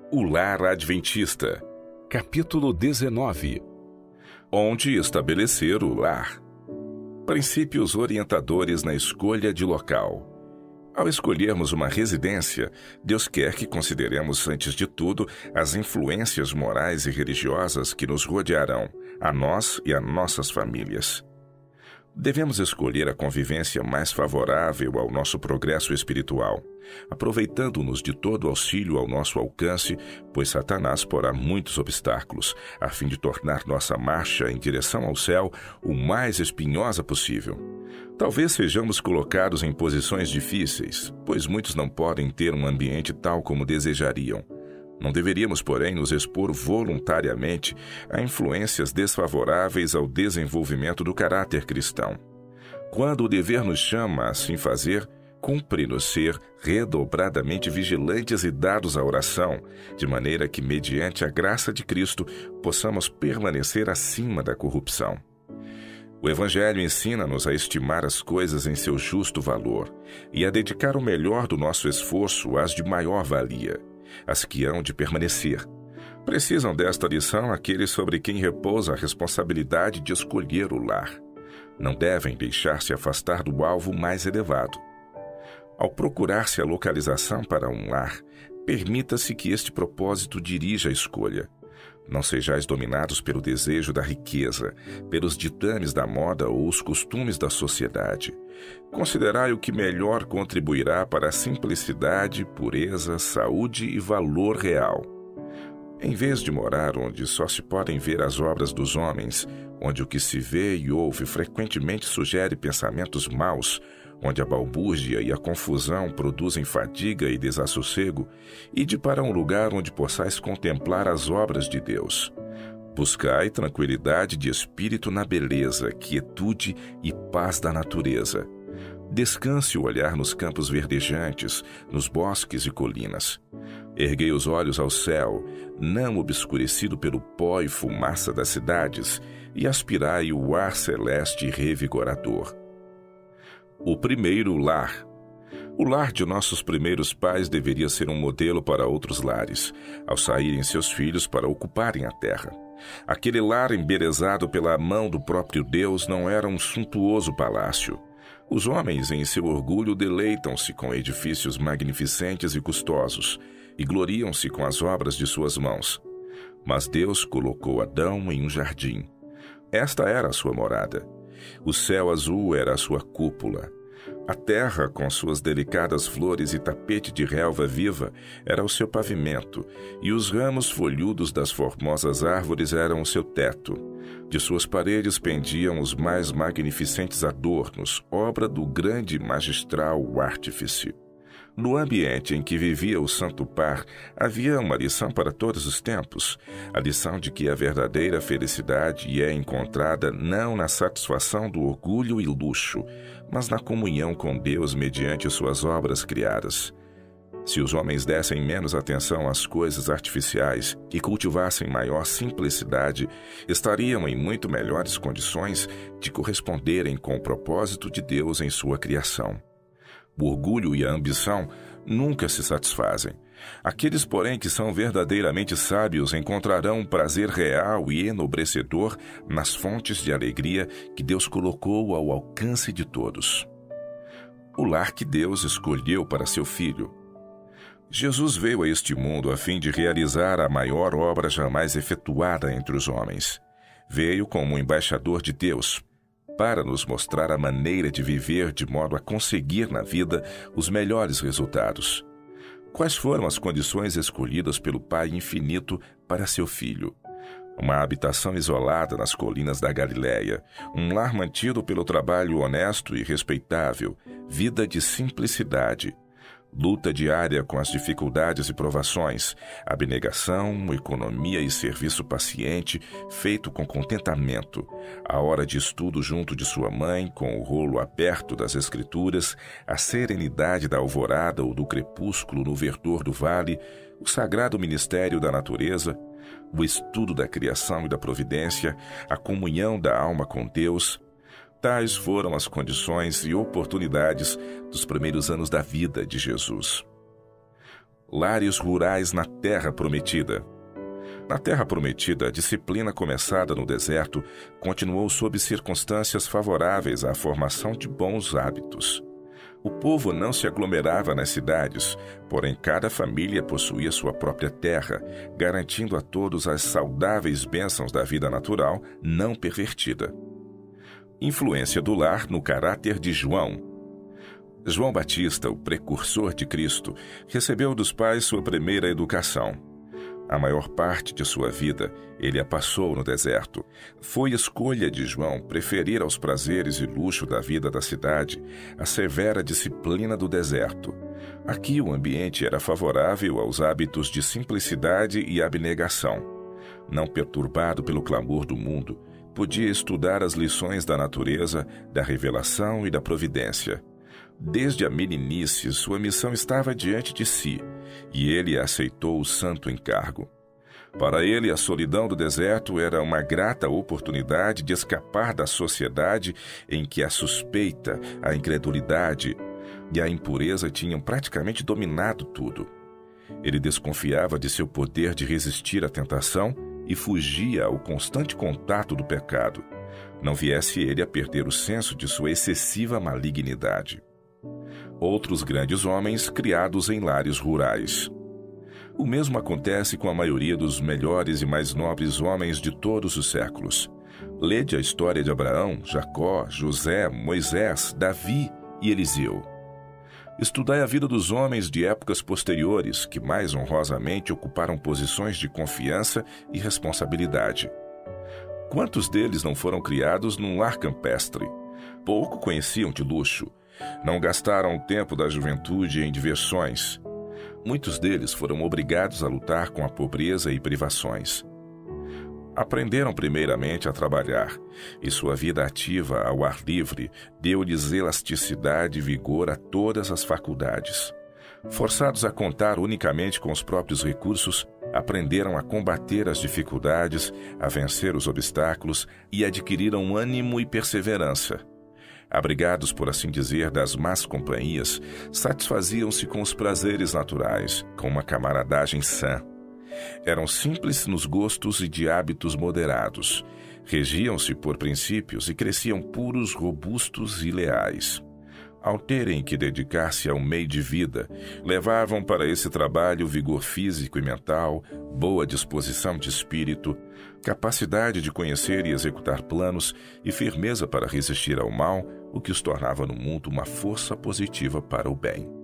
O Lar Adventista, capítulo 19. Onde estabelecer o lar. Princípios orientadores na escolha de local. Ao escolhermos uma residência, Deus quer que consideremos, antes de tudo, as influências morais e religiosas que nos rodearão, a nós e a nossas famílias. Devemos escolher a convivência mais favorável ao nosso progresso espiritual, aproveitando-nos de todo auxílio ao nosso alcance, pois Satanás porá muitos obstáculos, a fim de tornar nossa marcha em direção ao céu o mais espinhosa possível. Talvez sejamos colocados em posições difíceis, pois muitos não podem ter um ambiente tal como desejariam. Não deveríamos, porém, nos expor voluntariamente a influências desfavoráveis ao desenvolvimento do caráter cristão. Quando o dever nos chama a assim fazer, cumpre-nos ser redobradamente vigilantes e dados à oração, de maneira que, mediante a graça de Cristo, possamos permanecer acima da corrupção. O Evangelho ensina-nos a estimar as coisas em seu justo valor e a dedicar o melhor do nosso esforço às de maior valia, as que hão de permanecer. Precisam desta lição aqueles sobre quem repousa a responsabilidade de escolher o lar. Não devem deixar-se afastar do alvo mais elevado. Ao procurar-se a localização para um lar, permita-se que este propósito dirija a escolha. Não sejais dominados pelo desejo da riqueza, pelos ditames da moda ou os costumes da sociedade. Considerai o que melhor contribuirá para a simplicidade, pureza, saúde e valor real. Em vez de morar onde só se podem ver as obras dos homens, onde o que se vê e ouve frequentemente sugere pensamentos maus, onde a balbúrdia e a confusão produzem fadiga e desassossego, ide para um lugar onde possais contemplar as obras de Deus. Buscai tranquilidade de espírito na beleza, quietude e paz da natureza. Descanse o olhar nos campos verdejantes, nos bosques e colinas. Erguei os olhos ao céu, não obscurecido pelo pó e fumaça das cidades, e aspirai o ar celeste revigorador. O primeiro lar. O lar de nossos primeiros pais deveria ser um modelo para outros lares, ao saírem seus filhos para ocuparem a terra. Aquele lar embelezado pela mão do próprio Deus não era um suntuoso palácio. Os homens, em seu orgulho, deleitam-se com edifícios magnificentes e custosos, e gloriam-se com as obras de suas mãos. Mas Deus colocou Adão em um jardim. Esta era a sua morada. O céu azul era a sua cúpula. A terra, com suas delicadas flores e tapete de relva viva, era o seu pavimento, e os ramos folhudos das formosas árvores eram o seu teto. De suas paredes pendiam os mais magnificentes adornos, obra do grande e magistral artífice. No ambiente em que vivia o Santo Par, havia uma lição para todos os tempos, a lição de que a verdadeira felicidade é encontrada não na satisfação do orgulho e luxo, mas na comunhão com Deus mediante suas obras criadas. Se os homens dessem menos atenção às coisas artificiais e cultivassem maior simplicidade, estariam em muito melhores condições de corresponderem com o propósito de Deus em sua criação. O orgulho e a ambição nunca se satisfazem. Aqueles, porém, que são verdadeiramente sábios encontrarão um prazer real e enobrecedor nas fontes de alegria que Deus colocou ao alcance de todos. O lar que Deus escolheu para seu Filho. Jesus veio a este mundo a fim de realizar a maior obra jamais efetuada entre os homens. Veio como embaixador de Deus, para nos mostrar a maneira de viver de modo a conseguir na vida os melhores resultados. Quais foram as condições escolhidas pelo Pai Infinito para seu Filho? Uma habitação isolada nas colinas da Galileia, um lar mantido pelo trabalho honesto e respeitável, vida de simplicidade, luta diária com as dificuldades e provações, abnegação, economia e serviço paciente, feito com contentamento, a hora de estudo junto de sua mãe, com o rolo aberto das Escrituras, a serenidade da alvorada ou do crepúsculo no verdor do vale, o sagrado ministério da natureza, o estudo da criação e da providência, a comunhão da alma com Deus. Tais foram as condições e oportunidades dos primeiros anos da vida de Jesus. Lares rurais na Terra Prometida. Na Terra Prometida, a disciplina começada no deserto continuou sob circunstâncias favoráveis à formação de bons hábitos. O povo não se aglomerava nas cidades, porém cada família possuía sua própria terra, garantindo a todos as saudáveis bênçãos da vida natural não pervertida. Influência do lar no caráter de João. João Batista, o precursor de Cristo, recebeu dos pais sua primeira educação. A maior parte de sua vida, ele a passou no deserto. Foi escolha de João preferir aos prazeres e luxo da vida da cidade a severa disciplina do deserto. Aqui o ambiente era favorável aos hábitos de simplicidade e abnegação. Não perturbado pelo clamor do mundo, podia estudar as lições da natureza, da revelação e da providência. Desde a meninice, sua missão estava diante de si, e ele aceitou o santo encargo. Para ele, a solidão do deserto era uma grata oportunidade de escapar da sociedade em que a suspeita, a incredulidade e a impureza tinham praticamente dominado tudo. Ele desconfiava de seu poder de resistir à tentação e fugia ao constante contato do pecado. Não viesse ele a perder o senso de sua excessiva malignidade. Outros grandes homens criados em lares rurais. O mesmo acontece com a maioria dos melhores e mais nobres homens de todos os séculos. Lede a história de Abraão, Jacó, José, Moisés, Davi e Eliseu. Estudai a vida dos homens de épocas posteriores que mais honrosamente ocuparam posições de confiança e responsabilidade. Quantos deles não foram criados num lar campestre? Pouco conheciam de luxo. Não gastaram o tempo da juventude em diversões. Muitos deles foram obrigados a lutar com a pobreza e privações. Aprenderam primeiramente a trabalhar, e sua vida ativa ao ar livre deu-lhes elasticidade e vigor a todas as faculdades. Forçados a contar unicamente com os próprios recursos, aprenderam a combater as dificuldades, a vencer os obstáculos e adquiriram ânimo e perseverança. Abrigados, por assim dizer, das más companhias, satisfaziam-se com os prazeres naturais, com uma camaradagem sã. Eram simples nos gostos e de hábitos moderados. Regiam-se por princípios e cresciam puros, robustos e leais. Ao terem que dedicar-se ao meio de vida, levavam para esse trabalho vigor físico e mental, boa disposição de espírito, capacidade de conhecer e executar planos e firmeza para resistir ao mal, o que os tornava no mundo uma força positiva para o bem.